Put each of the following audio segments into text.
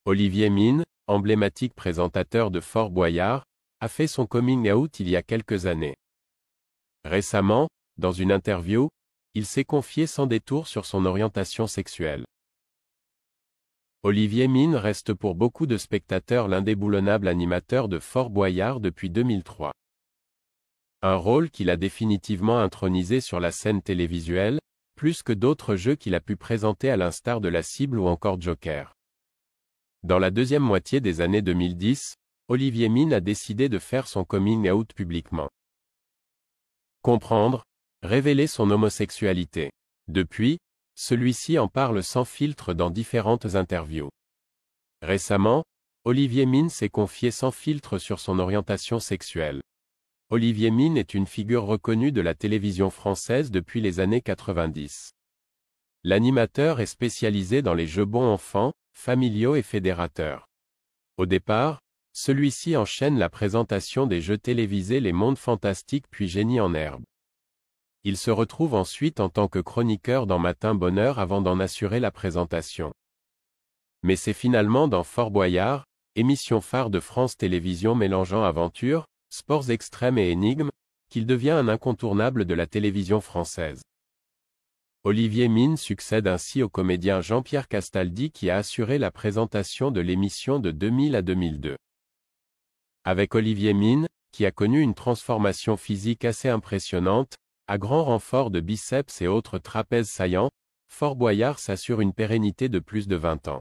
Olivier Mine, emblématique présentateur de Fort Boyard, a fait son coming out il y a quelques années. Récemment, dans une interview, il s'est confié sans détour sur son orientation sexuelle. Olivier Mine reste pour beaucoup de spectateurs l'indéboulonnable animateur de Fort Boyard depuis 2003. Un rôle qu'il a définitivement intronisé sur la scène télévisuelle, plus que d'autres jeux qu'il a pu présenter à l'instar de La Cible ou encore Joker. Dans la deuxième moitié des années 2010, Olivier Mine a décidé de faire son coming out publiquement. Comprendre, révéler son homosexualité. Depuis, celui-ci en parle sans filtre dans différentes interviews. Récemment, Olivier Mine s'est confié sans filtre sur son orientation sexuelle. Olivier Mine est une figure reconnue de la télévision française depuis les années 90. L'animateur est spécialisé dans les jeux bons enfants, familiaux et fédérateurs. Au départ, celui-ci enchaîne la présentation des jeux télévisés Les Mondes Fantastiques puis Génie en Herbe. Il se retrouve ensuite en tant que chroniqueur dans Matin Bonheur avant d'en assurer la présentation. Mais c'est finalement dans Fort Boyard, émission phare de France Télévisions mélangeant aventure, sports extrêmes et énigmes, qu'il devient un incontournable de la télévision française. Olivier Mine succède ainsi au comédien Jean-Pierre Castaldi qui a assuré la présentation de l'émission de 2000 à 2002. Avec Olivier Mine, qui a connu une transformation physique assez impressionnante, à grand renfort de biceps et autres trapèzes saillants, Fort Boyard s'assure une pérennité de plus de 20 ans.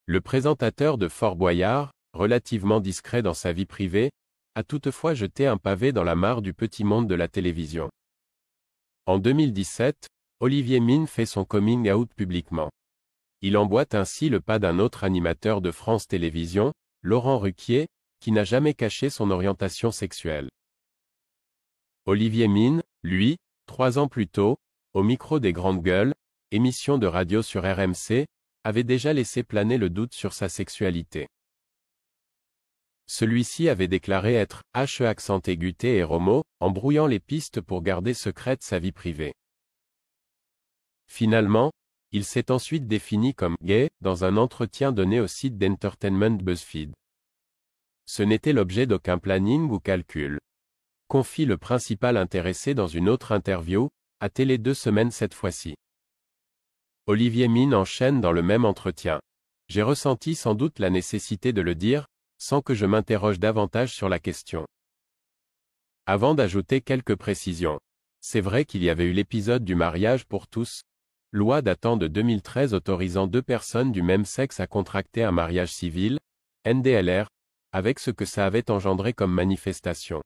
Le présentateur de Fort Boyard, relativement discret dans sa vie privée, a toutefois jeté un pavé dans la mare du petit monde de la télévision. En 2017, Olivier Mine fait son coming out publiquement. Il emboîte ainsi le pas d'un autre animateur de France Télévisions, Laurent Ruquier, qui n'a jamais caché son orientation sexuelle. Olivier Mine, lui, 3 ans plus tôt, au micro des Grandes Gueules, émission de radio sur RMC, avait déjà laissé planer le doute sur sa sexualité. Celui-ci avait déclaré être « H accent aigu et homo », en brouillant les pistes pour garder secrète sa vie privée. Finalement, il s'est ensuite défini comme « gay » dans un entretien donné au site d'entertainment BuzzFeed. Ce n'était l'objet d'aucun planning ou calcul. Confie le principal intéressé dans une autre interview, à Télé 2 Semaines cette fois-ci. Olivier Mine enchaîne dans le même entretien. J'ai ressenti sans doute la nécessité de le dire, sans que je m'interroge davantage sur la question. Avant d'ajouter quelques précisions. C'est vrai qu'il y avait eu l'épisode du mariage pour tous, loi datant de 2013 autorisant 2 personnes du même sexe à contracter un mariage civil, NDLR, avec ce que ça avait engendré comme manifestation.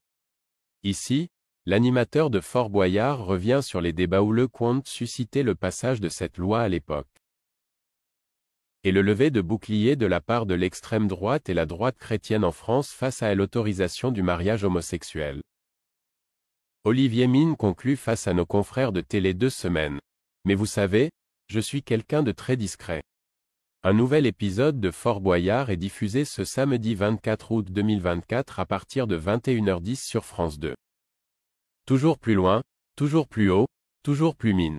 Ici, l'animateur de Fort Boyard revient sur les débats houleux qu'ont suscité le passage de cette loi à l'époque. Et le lever de bouclier de la part de l'extrême droite et la droite chrétienne en France face à l'autorisation du mariage homosexuel. Olivier Mine conclut face à nos confrères de Télé 2 Semaines. Mais vous savez, je suis quelqu'un de très discret. Un nouvel épisode de Fort Boyard est diffusé ce samedi 24 août 2024 à partir de 21h10 sur France 2. Toujours plus loin, toujours plus haut, toujours plus Mine.